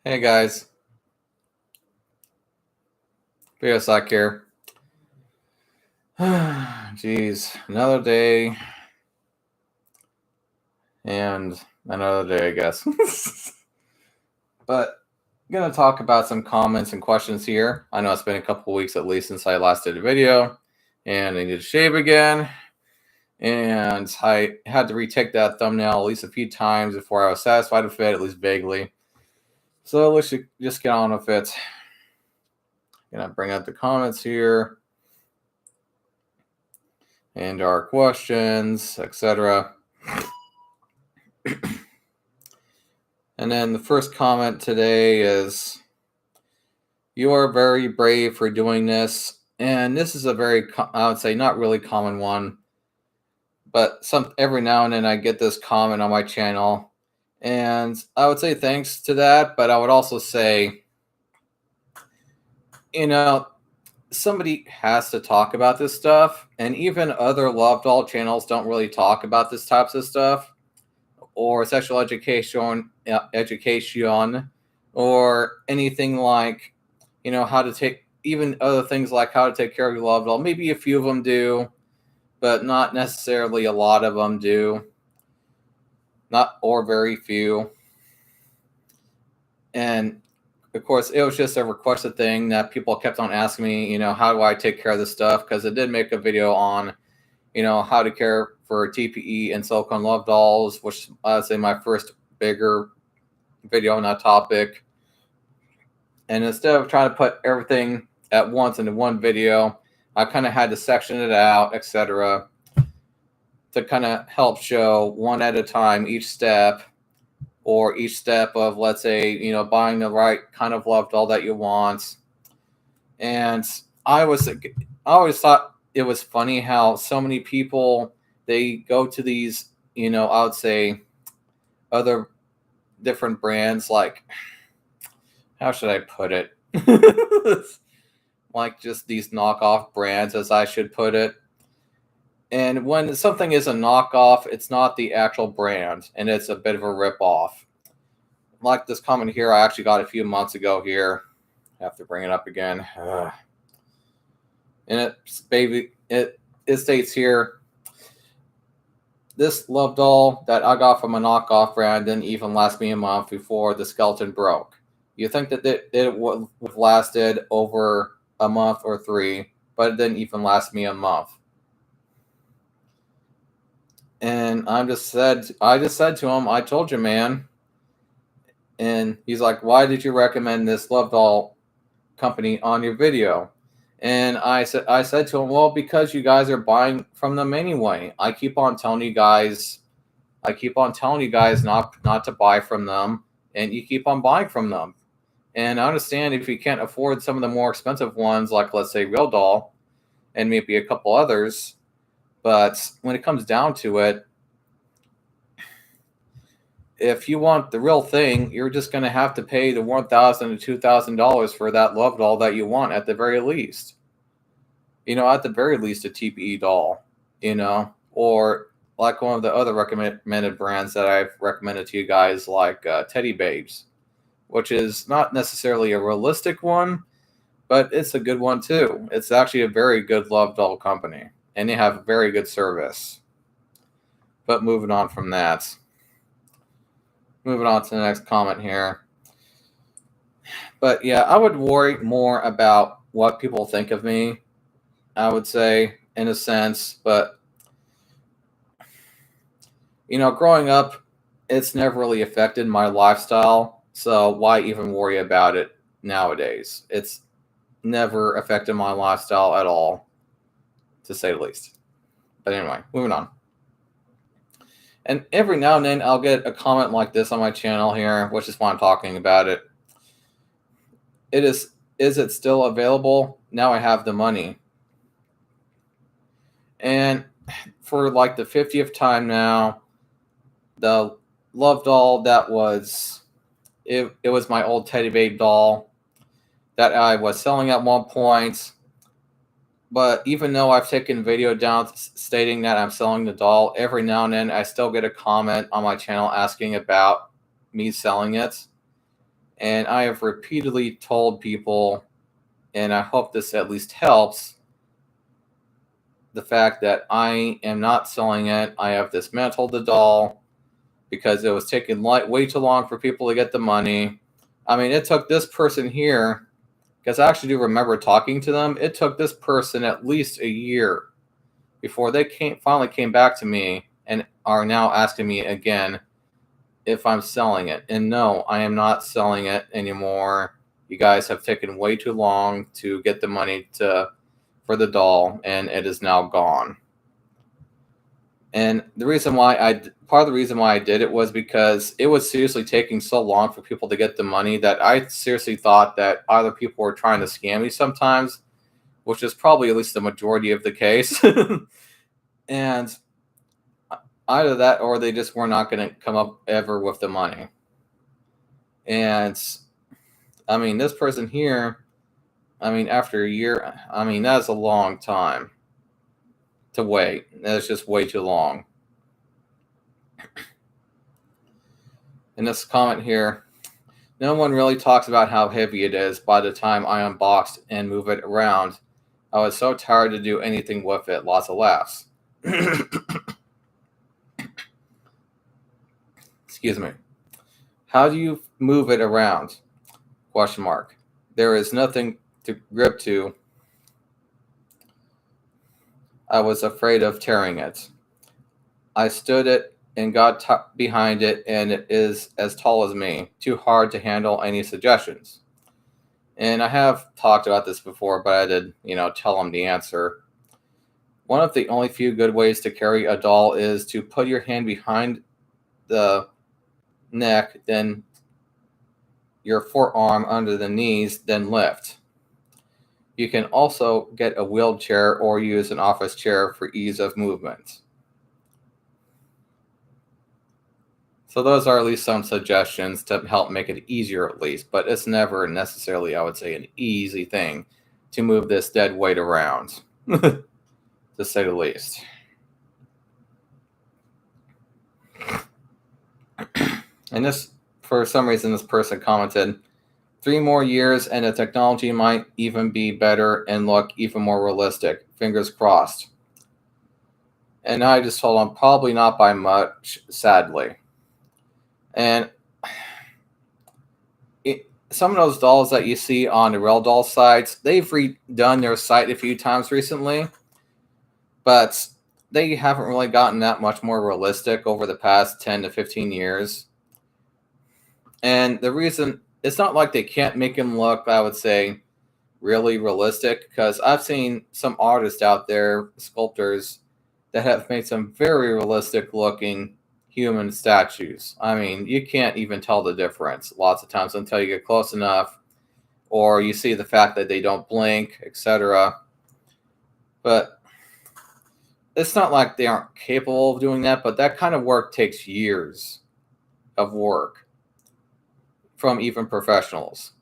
Hey guys, Biosec here. Jeez, another day and another day, I guess. But I'm gonna talk about some comments and questions here. I know it's been a couple weeks at least since I last did a video, and I need to shave again. And I had to retake that thumbnail at least a few times before I was satisfied with it, at least vaguely. So let's just get on with it. Gonna bring up the comments here and our questions, etc. And then the first comment today is, you are very brave for doing this. And this is a very, I would say, not really common one, but every now and then I get this comment on my channel. And I would say thanks to that, but I would also say, you know, somebody has to talk about this stuff. And even other Love Doll channels don't really talk about this types of stuff, or sexual education, or anything like, how to take, even other things like how to take care of your loved one. Maybe a few of them do, but not necessarily a lot of them do, or very few. And of course, it was just a requested thing that people kept on asking me, how do I take care of this stuff? Because I did make a video on, how to care for TPE and silicone love dolls, which I'd say my first bigger video on that topic. And instead of trying to put everything at once into one video, I kind of had to section it out, etc., to kind of help show one at a time each step, or each step of, let's say, buying the right kind of love doll that you want. And I always thought it was funny how so many people, they go to these, I would say, other different brands, like, how should I put it? Like just these knockoff brands, as I should put it. And when something is a knockoff, it's not the actual brand, and it's a bit of a rip-off. Like this comment here, I actually got a few months ago here. I have to bring it up again. And it states here, this love doll that I got from a knockoff brand didn't even last me a month before the skeleton broke. You think that it would have lasted over a month or 3, but it didn't even last me a month. And I just said to him, I told you, man. And he's like, why did you recommend this love doll company on your video? And I said to him, well, because you guys are buying from them anyway. I keep on telling you guys not to buy from them, and you keep on buying from them. And I understand if you can't afford some of the more expensive ones, like, let's say, Real Doll, and maybe a couple others. But when it comes down to it, if you want the real thing, you're just going to have to pay the $1,000 to $2,000 for that love doll that you want, at the very least. At the very least, a TPE doll, or like one of the other recommended brands that I've recommended to you guys, like Teddy Babes, which is not necessarily a realistic one, but it's a good one too. It's actually a very good love doll company, and they have very good service. But moving on from that, moving on to the next comment here. But yeah, I would worry more about what people think of me, I would say, in a sense. But, growing up, it's never really affected my lifestyle. So why even worry about it nowadays? It's never affected my lifestyle at all, to say the least. But anyway, moving on. And every now and then I'll get a comment like this on my channel here, which is why I'm talking about it. Is it still available? Now I have the money. And for like the 50th time now, the love doll that was, it was my old Teddy Babe doll that I was selling at one point. But even though I've taken video down stating that I'm selling the doll, every now and then I still get a comment on my channel asking about me selling it. And I have repeatedly told people, and I hope this at least helps, the fact that I am not selling it. I have dismantled the doll because it was taking way too long for people to get the money. I mean, it took this person here, because I actually do remember talking to them, it took this person at least a year before they finally came back to me and are now asking me again if I'm selling it. And no, I am not selling it anymore. You guys have taken way too long to get the money for the doll, and it is now gone. And part of the reason why I did it was because it was seriously taking so long for people to get the money that I seriously thought that either people were trying to scam me sometimes, which is probably at least the majority of the case. And either that or they just were not going to come up ever with the money. And I mean, this person here, I mean, after a year, I mean, that's a long time to wait. That's just way too long. In this comment here, no one really talks about how heavy it is by the time I unboxed and move it around. I was so tired to do anything with it. Lots of laughs. Excuse me. How do you move it around? Question mark. There is nothing to grip to. I was afraid of tearing it. I stood it and got behind it, and it is as tall as me. Too hard to handle. Any suggestions? And I have talked about this before, but I did, tell them the answer. One of the only few good ways to carry a doll is to put your hand behind the neck, then your forearm under the knees, then lift. You can also get a wheelchair or use an office chair for ease of movement. So those are at least some suggestions to help make it easier at least, but it's never necessarily, I would say, an easy thing to move this dead weight around, to say the least. And this, for some reason, this person commented, 3 more years and the technology might even be better and look even more realistic. Fingers crossed. And I just told him, probably not by much, sadly. And some of those dolls that you see on the Real Doll sites, they've redone their site a few times recently, but they haven't really gotten that much more realistic over the past 10 to 15 years. And the reason, it's not like they can't make them look, I would say, really realistic, because I've seen some artists out there, sculptors, that have made some very realistic looking human statues. I mean, you can't even tell the difference lots of times until you get close enough, or you see the fact that they don't blink, etc. But it's not like they aren't capable of doing that, but that kind of work takes years of work from even professionals.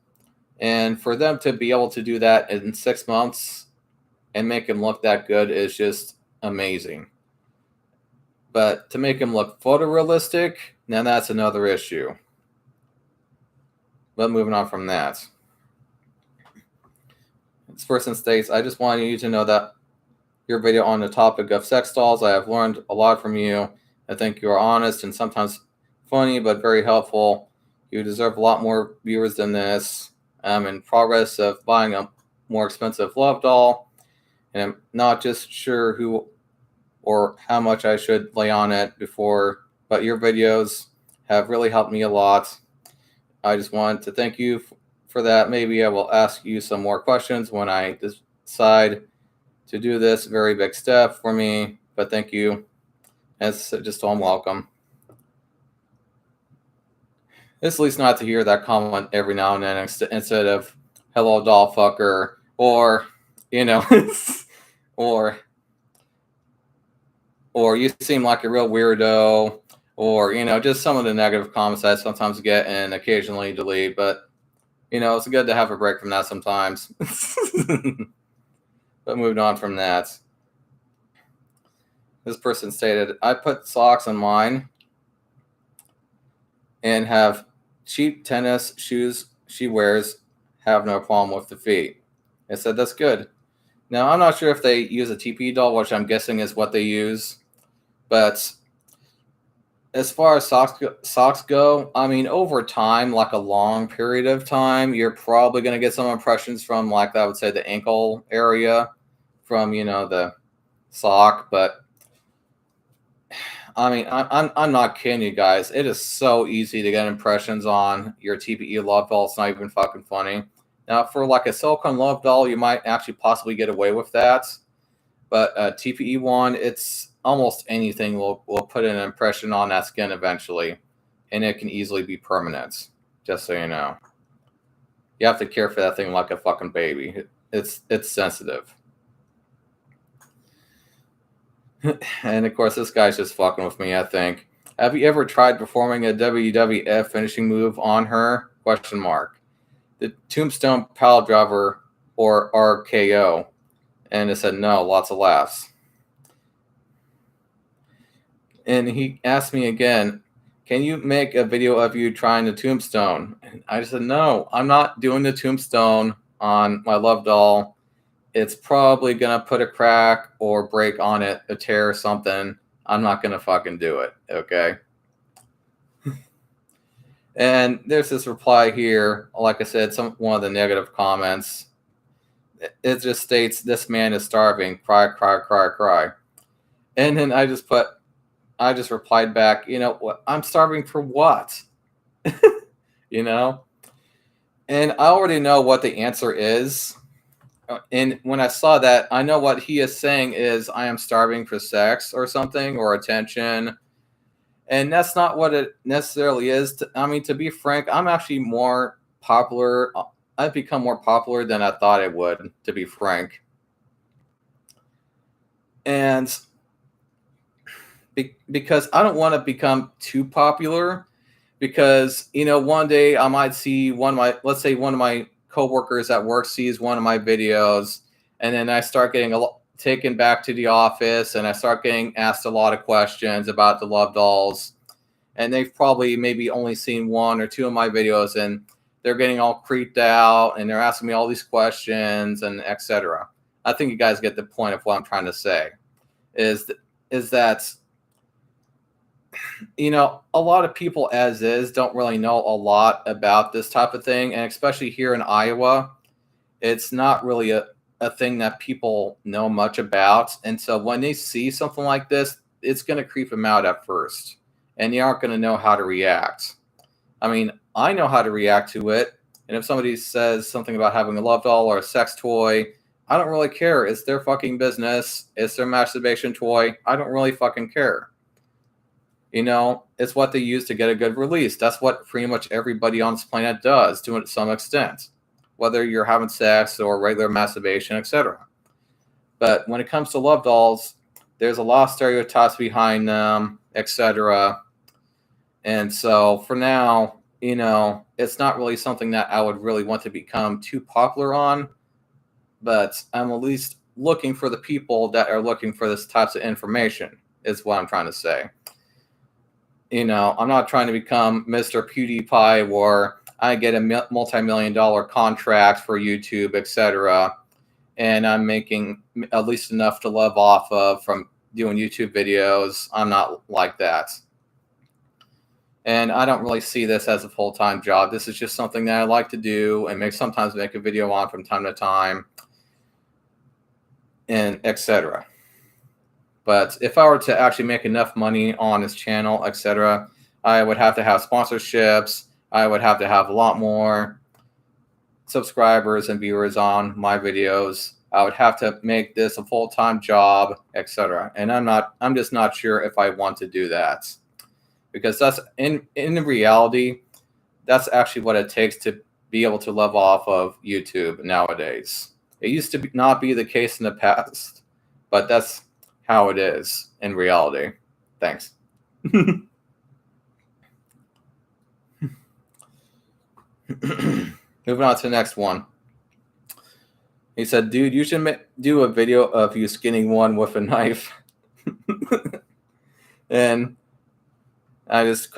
And for them to be able to do that in 6 months and make him look that good is just amazing. But to make him look photorealistic, now that's another issue. But moving on from that. This person states, I just wanted you to know that your video on the topic of sex dolls, I have learned a lot from you. I think you are honest and sometimes funny, but very helpful. You deserve a lot more viewers than this. I'm in progress of buying a more expensive love doll, and I'm not just sure who or how much I should lay on it before, but your videos have really helped me a lot. I just wanted to thank you for that. Maybe I will ask you some more questions when I decide to do this very big step for me, but thank you. It's just all welcome. It's at least not to hear that comment every now and then instead of hello doll fucker, or or you seem like a real weirdo, or just some of the negative comments I sometimes get and occasionally delete. But it's good to have a break from that sometimes. But moving on from that, this person stated, I put socks on mine and have cheap tennis shoes she wears have no problem with the feet. I said, that's good. Now, I'm not sure if they use a TPE doll, which I'm guessing is what they use. But as far as socks go, I mean, over time, like a long period of time, you're probably going to get some impressions from, like, I would say, the ankle area from, the sock. But I mean, I'm not kidding you guys. It is so easy to get impressions on your TPE love doll. It's not even fucking funny. Now, for like a silicone love doll, you might actually possibly get away with that. But a TPE one, it's almost anything will put an impression on that skin eventually, and it can easily be permanent. Just so you know, you have to care for that thing like a fucking baby. It's sensitive. And of course, this guy's just fucking with me, I think. Have you ever tried performing a WWF finishing move on her? Question mark. The Tombstone Pile Driver or RKO. And it said no, lots of laughs. And he asked me again, can you make a video of you trying the Tombstone? And I said, no, I'm not doing the Tombstone on my love doll. It's probably going to put a crack or break on it, a tear or something. I'm not going to fucking do it, okay? And there's this reply here. Like I said, one of the negative comments. It just states, this man is starving. Cry, cry, cry, cry. And then I just replied back, what? I'm starving for what? And I already know what the answer is. And when I saw that, I know what he is saying is I am starving for sex or something or attention. And that's not what it necessarily is. To be frank, I'm actually more popular. I've become more popular than I thought I would, to be frank. And because I don't want to become too popular, because, one day I might see one of my coworkers at work sees one of my videos, and then I start getting taken back to the office, and I start getting asked a lot of questions about the love dolls, and they've probably maybe only seen one or two of my videos, and they're getting all creeped out, and they're asking me all these questions, and etc. I think you guys get the point of what I'm trying to say. Is that a lot of people as is don't really know a lot about this type of thing. And especially here in Iowa, it's not really a thing that people know much about. And so when they see something like this, it's going to creep them out at first. And they aren't going to know how to react. I mean, I know how to react to it. And if somebody says something about having a love doll or a sex toy, I don't really care. It's their fucking business. It's their masturbation toy. I don't really fucking care. It's what they use to get a good release. That's what pretty much everybody on this planet does to some extent, whether you're having sex or regular masturbation, etc. But when it comes to love dolls, there's a lot of stereotypes behind them, etc. And so for now, it's not really something that I would really want to become too popular on, but I'm at least looking for the people that are looking for this types of information, is what I'm trying to say. I'm not trying to become Mr. PewDiePie where I get a multi-million-dollar contract for YouTube, etc. And I'm making at least enough to live off of from doing YouTube videos. I'm not like that. And I don't really see this as a full-time job. This is just something that I like to do and sometimes make a video on from time to time, and etc. But if I were to actually make enough money on this channel, etc., I would have to have sponsorships. I would have to have a lot more subscribers and viewers on my videos. I would have to make this a full-time job, etc. And I'm just not sure if I want to do that. Because that's in reality, that's actually what it takes to be able to live off of YouTube nowadays. It used to not be the case in the past, but that's how it is in reality. Thanks. Moving on to the next one. He said, dude, you should do a video of you skinning one with a knife. And I just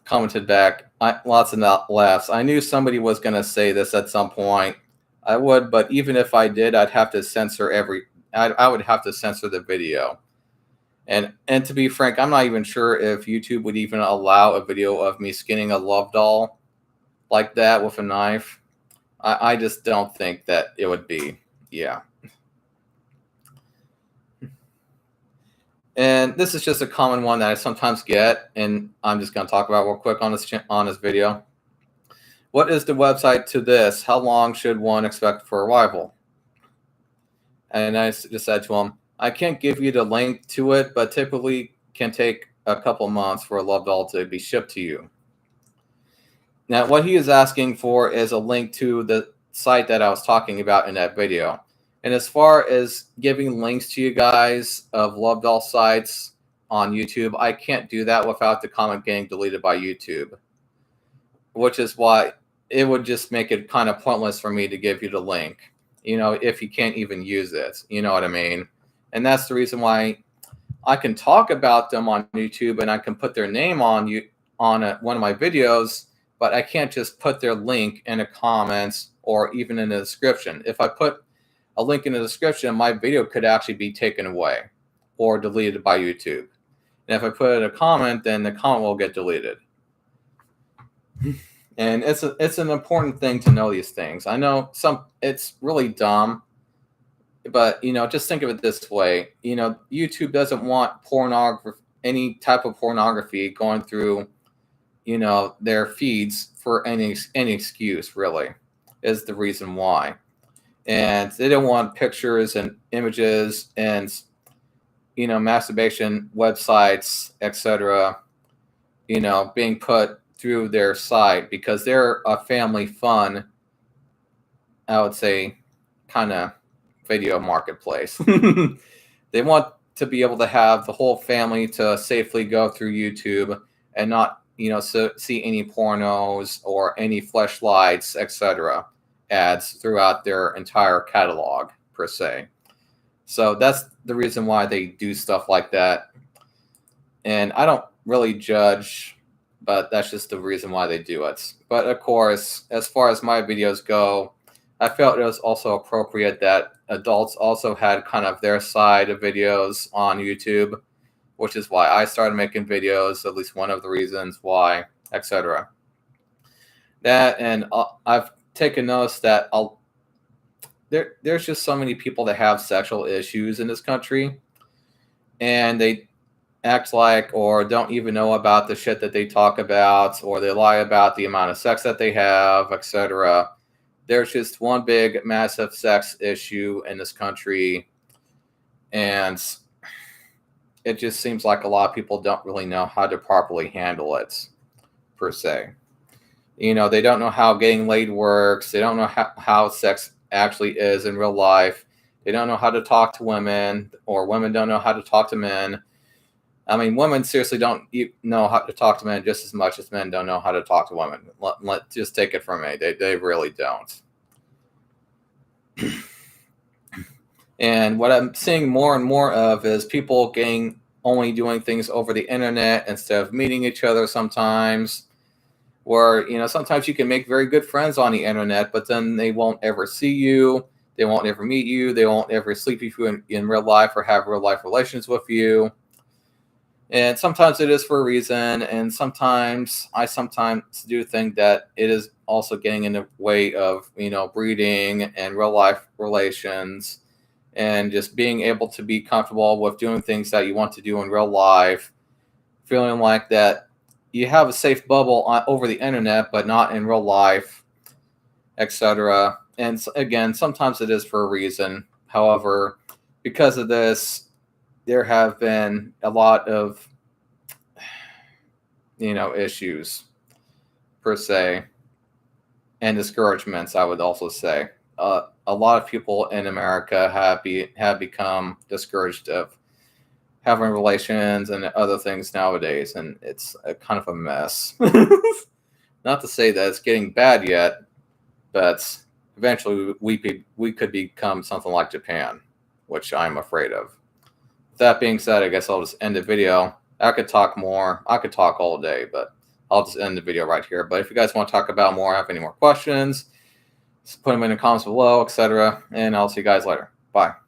commented back, Lots of laughs. I knew somebody was going to say this at some point. I would, but even if I did, I'd have to censor I would have to censor the video. And to be frank, I'm not even sure if YouTube would even allow a video of me skinning a love doll like that with a knife. I just don't think that it would be. Yeah. And this is just a common one that I sometimes get, and I'm just going to talk about real quick on this video. What is the website to this? How long should one expect for arrival? And I just said to him, I can't give you the link to it, but typically can take a couple months for a love doll to be shipped to you. Now, what he is asking for is a link to the site that I was talking about in that video. And as far as giving links to you guys of love doll sites on YouTube, I can't do that without the comment getting deleted by YouTube, which is why it would just make it kind of pointless for me to give you the link, if you can't even use it. You know what I mean? And that's the reason why I can talk about them on YouTube and I can put their name on one of my videos, but I can't just put their link in the comments or even in the description. If I put a link in the description, my video could actually be taken away or deleted by YouTube. And if I put a comment, then the comment will get deleted. And it's an important thing to know these things. I know it's really dumb, but just think of it this way. YouTube doesn't want any type of pornography going through their feeds for any excuse, really, is the reason why. And they don't want pictures and images and masturbation websites, etc., being put through their site, because they're a family fun, I would say, kind of video marketplace. They want to be able to have the whole family to safely go through YouTube and not see any pornos or any fleshlights, etc., ads throughout their entire catalog per se. So that's the reason why they do stuff like that. And I don't really judge, but that's just the reason why they do it. But of course, as far as my videos go, I felt it was also appropriate that adults also had kind of their side of videos on YouTube, which is why I started making videos, at least one of the reasons why, etc. That, and I've taken notice that there's just so many people that have sexual issues in this country, and they act like or don't even know about the shit that they talk about, or they lie about the amount of sex that they have, etc. There's just one big, massive sex issue in this country, and it just seems like a lot of people don't really know how to properly handle it, per se. They don't know how getting laid works. They don't know how sex actually is in real life. They don't know how to talk to women, or women don't know how to talk to men. I mean, women seriously don't know how to talk to men just as much as men don't know how to talk to women. Just take it from me. They really don't. And what I'm seeing more and more of is people only doing things over the internet instead of meeting each other sometimes. Where, sometimes you can make very good friends on the internet, but then they won't ever see you. They won't ever meet you. They won't ever sleep with you in real life or have real life relations with you. And sometimes it is for a reason. And I sometimes do think that it is also getting in the way of, breeding and real life relations, and just being able to be comfortable with doing things that you want to do in real life, feeling like that you have a safe bubble over the internet, but not in real life, etc. And again, sometimes it is for a reason. However, because of this, there have been a lot of, issues, per se, and discouragements, I would also say. A lot of people in America have become discouraged of having relations and other things nowadays, and it's a kind of a mess. Not to say that it's getting bad yet, but eventually we could become something like Japan, which I'm afraid of. With that being said, I guess I'll just end the video. I could talk more. I could talk all day, but I'll just end the video right here. But if you guys want to talk about more, have any more questions, just put them in the comments below, etc. And I'll see you guys later. Bye.